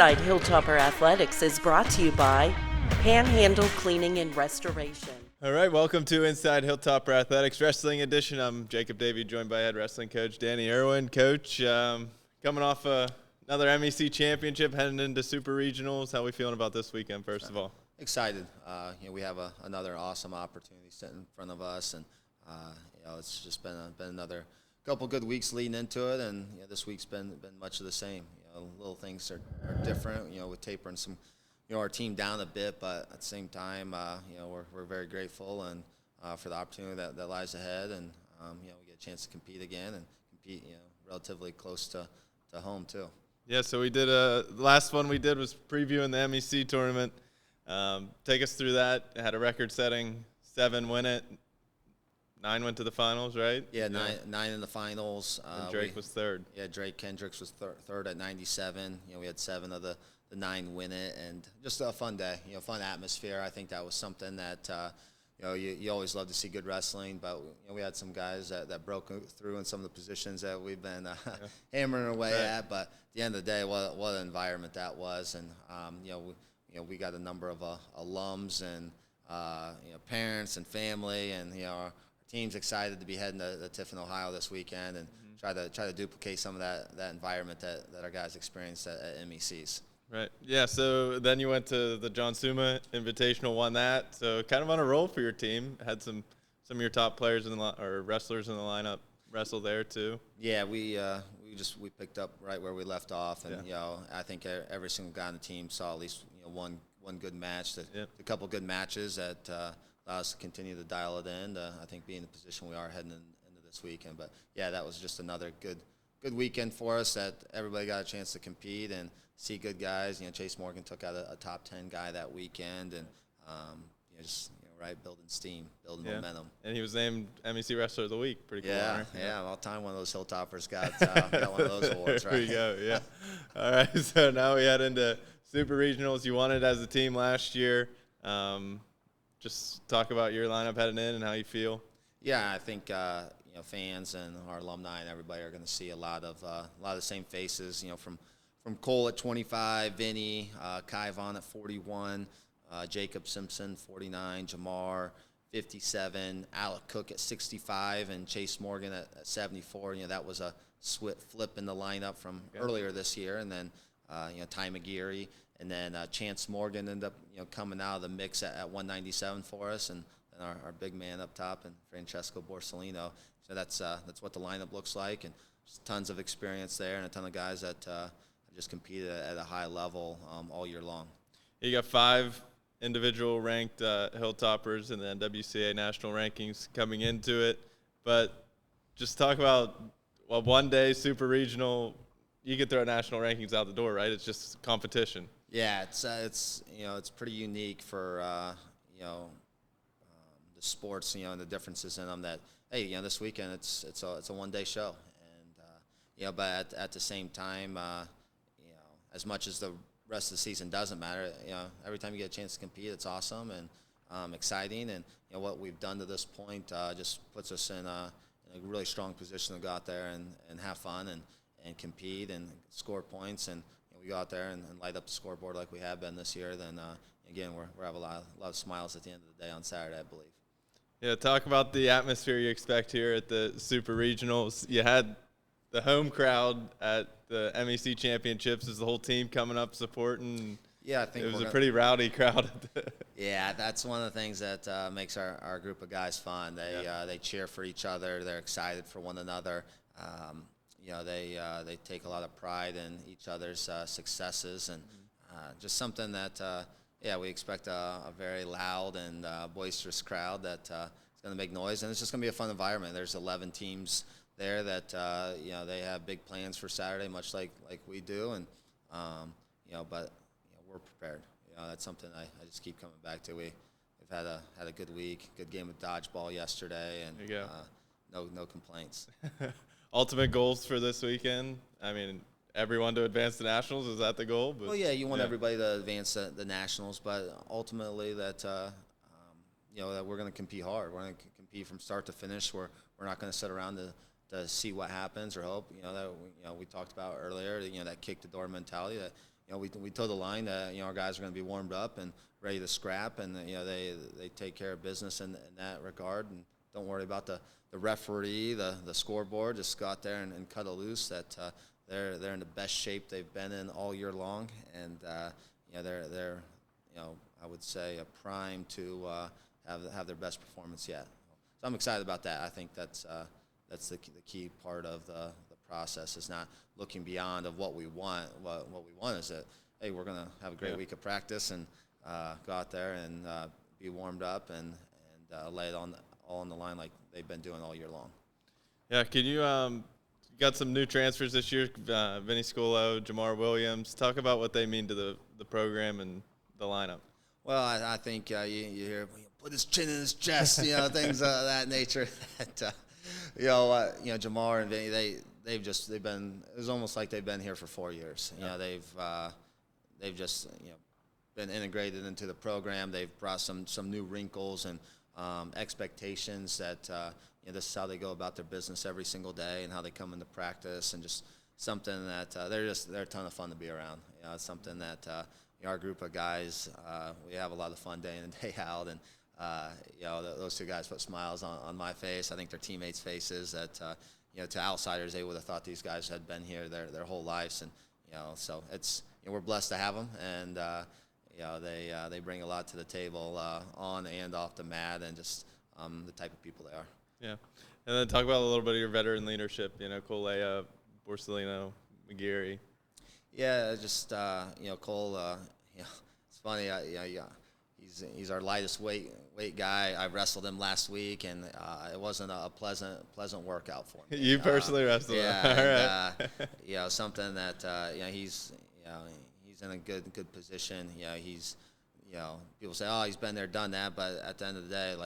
Inside Hilltopper Athletics is brought to you by Panhandle Cleaning and Restoration. All right, welcome to Inside Hilltopper Athletics Wrestling Edition. I'm Jacob Davey, joined by head wrestling coach Danny Irwin. Coach, coming off another MEC Championship, heading into Super Regionals. How are we feeling about this weekend, first of all? Excited. We have another awesome opportunity sitting in front of us, and it's just been another couple good weeks leading into it, and this week's been much of the same. Little things are different. With tapering some, our team down a bit, but at the same time, we're very grateful and for the opportunity that lies ahead, and we get a chance to compete again and compete, relatively close to home too. Yeah, so we did the last one we did was previewing the MEC tournament. Take us through that. It had a record-setting 7 win it. 9 went to the finals, right? Yeah, nine in the finals. And Drake was third. Yeah, Drake Kendricks was third at 97. We had 7 of the 9 win it, and just a fun day. Fun atmosphere. I think that was something that you always love to see good wrestling, but we had some guys that broke through in some of the positions that we've been hammering away at. But at the end of the day, what an environment that was, and we got a number of alums and parents and family, and our team's excited to be heading to Tiffin, Ohio this weekend, and try to duplicate some of that environment that our guys experienced at MECs. Right. Yeah, so then you went to the John Suma Invitational, won that. So kind of on a roll for your team. Had some of your top players or wrestlers in the lineup wrestle there too. Yeah, we picked up right where we left off, and I think every single guy on the team saw at least one good match, a couple good matches that allow us to continue to dial it in. I think being in the position we are heading into this weekend, but yeah, that was just another good weekend for us that everybody got a chance to compete and see good guys. Chase Morgan took out a top 10 guy that weekend, and building steam, building momentum. And he was named MEC Wrestler of the Week. Pretty cool. Yeah, right? Yeah. All time one of those Hilltoppers got one of those awards, right? There you go. Yeah. All right. So now we head into Super Regionals. You won it as a team last year. Just talk about your lineup heading in and how you feel. Yeah, I think fans and our alumni and everybody are going to see a lot of the same faces. From Cole at 25, Vinny, Kai Vaughn at 41, Jacob Simpson 49, Jamar 57, Alec Cook at 65, and Chase Morgan at 74. That was a flip in the lineup from earlier this year, and then Ty McGeary. And then Chance Morgan ended up, coming out of the mix at 197 for us, and our big man up top, and Francesco Borsellino. So that's what the lineup looks like, and just tons of experience there, and a ton of guys that just competed at a high level all year long. You got 5 individual ranked Hilltoppers in the NWCA national rankings coming into it, but just talk about one day Super Regional. You could throw national rankings out the door, right? It's just competition. Yeah, it's pretty unique for the sports, and the differences in them. That this weekend it's a one-day show, and but at the same time, as much as the rest of the season doesn't matter, every time you get a chance to compete, it's awesome and exciting, and what we've done to this point just puts us in a really strong position to go out there and have fun and compete and score points, and we go out there and light up the scoreboard like we have been this year. Then again, we're have a lot of smiles at the end of the day on Saturday, I believe. Yeah, talk about the atmosphere you expect here at the Super Regionals. You had the home crowd at the MEC Championships. Is the whole team coming up supporting? Yeah, I think it was a pretty rowdy crowd. Yeah, that's one of the things that makes our group of guys fun. They cheer for each other. They're excited for one another. They take a lot of pride in each other's successes, and just something that we expect a very loud and boisterous crowd that is going to make noise, and it's just going to be a fun environment. There's 11 teams there that they have big plans for Saturday, much like we do, and but we're prepared. That's something I just keep coming back to. We've had a good week, good game of dodgeball yesterday, and no complaints. Ultimate goals for this weekend? I mean, everyone to advance the nationals, is that the goal? Well, yeah, you want everybody to advance the nationals, but ultimately that that we're going to compete hard. We're going to compete from start to finish. We're not going to sit around to see what happens or hope. That we talked about earlier. That kick the door mentality. That we told the line that our guys are going to be warmed up and ready to scrap, and they take care of business in that regard, and don't worry about the referee, the scoreboard. Just go out there and cut it loose. That they're in the best shape they've been in all year long, and they're I would say a prime to have their best performance yet. So I'm excited about that. I think that's the key part of the process, is not looking beyond of what we want. What we want is that, hey, we're going to have a great week of practice and go out there and be warmed up and lay it all on the line like they've been doing all year long. Yeah, can you got some new transfers this year, Vinny Scolo, Jamar Williams. Talk about what they mean to the program and the lineup. Well, I think you hear, put his chin in his chest, things of that nature. That, Jamar and Vinny, they've been. It was almost like they've been here for 4 years. They've just been integrated into the program. They've brought some new wrinkles and expectations that this is how they go about their business every single day and how they come into practice, and just something that they're a ton of fun to be around. It's something that our group of guys, we have a lot of fun day in and day out, and those two guys put smiles on my face. I think their teammates' faces. That to outsiders, they would have thought these guys had been here their whole lives, and so it's we're blessed to have them, and they bring a lot to the table on and off the mat, and just the type of people they are. Yeah, and then talk about a little bit of your veteran leadership. Colea, Borsellino, McGeary. Yeah, just Cole. It's funny. He's our lightest weight guy. I wrestled him last week, and it wasn't a pleasant workout for me. You personally wrestled him. Yeah, All right. Something that he's in a good position. He's people say, oh, he's been there, done that, but at the end of the day,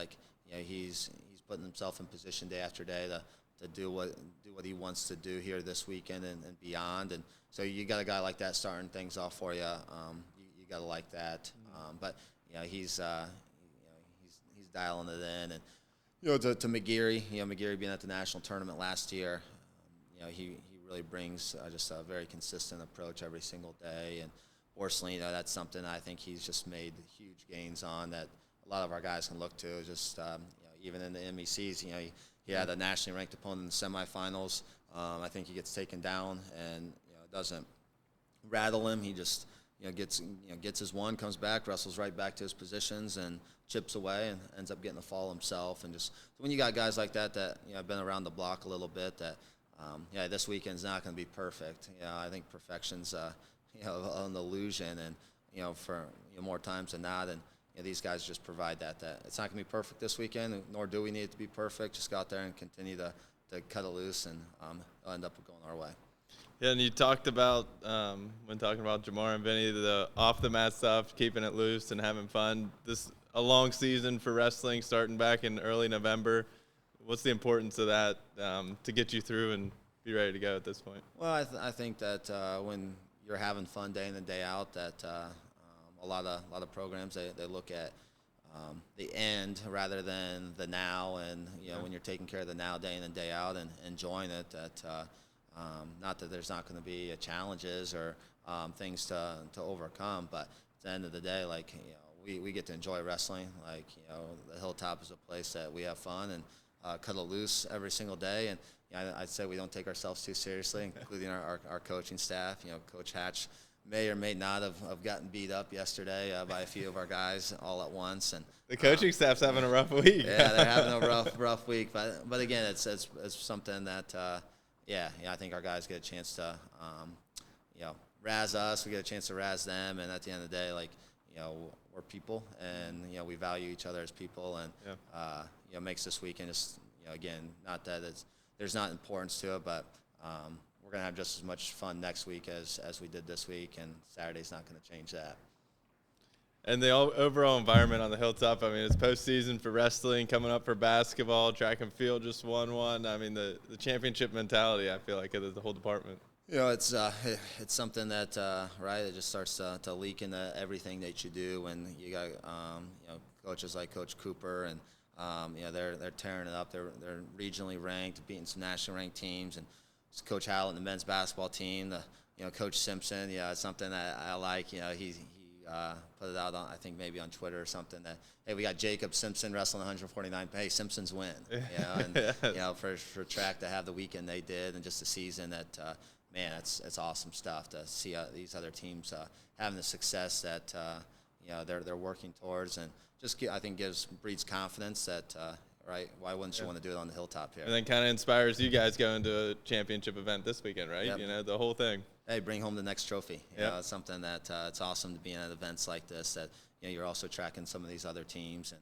he's putting himself in position day after day to do what he wants to do here this weekend and beyond. And so you got a guy like that starting things off for you. You got to like that. But he's dialing it in. And to McGeary, McGeary being at the national tournament last year, he really brings just a very consistent approach every single day. And Borsellino, that's something I think he's just made huge gains on that a lot of our guys can look to. Just even in the MECs, he had a nationally ranked opponent in the semifinals. I think he gets taken down, and it doesn't rattle him. He just gets his one, comes back, wrestles right back to his positions, and chips away, and ends up getting the fall himself. And just when you got guys like that have been around the block a little bit, that this weekend's not going to be perfect. I think perfection's an illusion, and for more times than not, and these guys just provide that it's not going to be perfect this weekend, nor do we need it to be perfect. Just go out there and continue to cut it loose, and it'll end up going our way. Yeah, and you talked about, when talking about Jamar and Vinny, the off-the-mat stuff, keeping it loose and having fun. This a long season for wrestling, starting back in early November. What's the importance of that to get you through and be ready to go at this point? Well, I think that when you're having fun day in and day out, that a lot of programs, they look at the end rather than the now, and when you're taking care of the now day in and day out and enjoying it, that not that there's not going to be challenges or things to overcome, but at the end of the day, we get to enjoy wrestling. The Hilltop is a place that we have fun and cut it loose every single day, and I'd say we don't take ourselves too seriously, including our coaching staff. Coach Hatch may or may not have gotten beat up yesterday by a few of our guys all at once, and the coaching staff's having a rough week. Yeah, they're having a rough week, but again, it's something that I think our guys get a chance to razz us, we get a chance to razz them, and at the end of the day, we're people, and we value each other as people, and makes this weekend just again, not that there's not importance to it, but we're going to have just as much fun next week as we did this week, and Saturday's not going to change that. And the overall environment on the Hilltop, I mean, it's postseason for wrestling, coming up for basketball, track and field just won one. I mean, the championship mentality, I feel like it is the whole department. It's something that it just starts to leak into everything that you do, and you got coaches like Coach Cooper, and they're tearing it up. They're regionally ranked, beating some nationally ranked teams, and Coach Howlett and the men's basketball team. Coach Simpson, it's something that I like. He put it out on, I think maybe on Twitter or something, that, hey, we got Jacob Simpson wrestling 149. Hey, Simpsons win. And for track to have the weekend they did, and just the season, that man, it's awesome stuff to see these other teams having the success that they're working towards, and just I think breeds confidence that right, why wouldn't you want to do it on the hilltop here? And then kind of inspires you guys going to a championship event this weekend, right? Yep. The whole thing. Hey, bring home the next trophy. It's something that it's awesome to be at events like this, that you're also tracking some of these other teams, and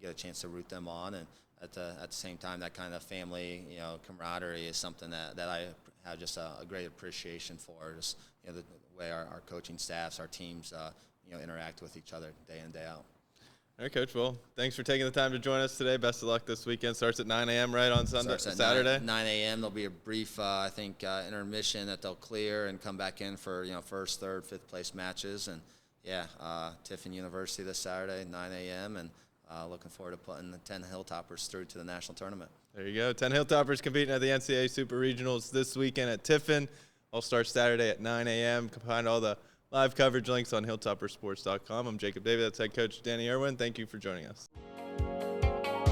get a chance to root them on, and at the same time, that kind of family camaraderie is something that I have just a great appreciation for. Just the way our coaching staffs, our teams interact with each other day in, day out. All right, Coach. Well, thanks for taking the time to join us today. Best of luck this weekend. Starts at 9 a.m. right on Saturday. 9 a.m. There'll be a brief, intermission that they'll clear and come back in for first, third, fifth place matches. And Tiffin University this Saturday, 9 a.m. And looking forward to putting the 10 Hilltoppers through to the national tournament. There you go. 10 Hilltoppers competing at the NCAA Super Regionals this weekend at Tiffin. All starts Saturday at 9 a.m. You can find all the live coverage links on hilltoppersports.com. I'm Jacob David. That's head coach Danny Irwin. Thank you for joining us.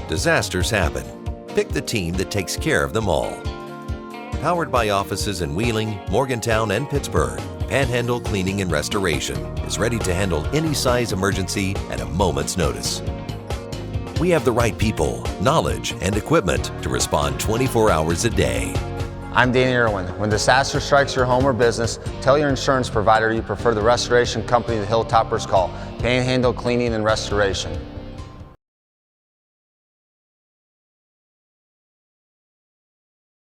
Disasters happen. Pick the team that takes care of them all. Powered by offices in Wheeling, Morgantown, and Pittsburgh, Panhandle Cleaning and Restoration is ready to handle any size emergency at a moment's notice. We have the right people, knowledge, and equipment to respond 24 hours a day. I'm Danny Irwin. When disaster strikes your home or business, tell your insurance provider you prefer the restoration company the Hilltoppers call Panhandle Cleaning and Restoration.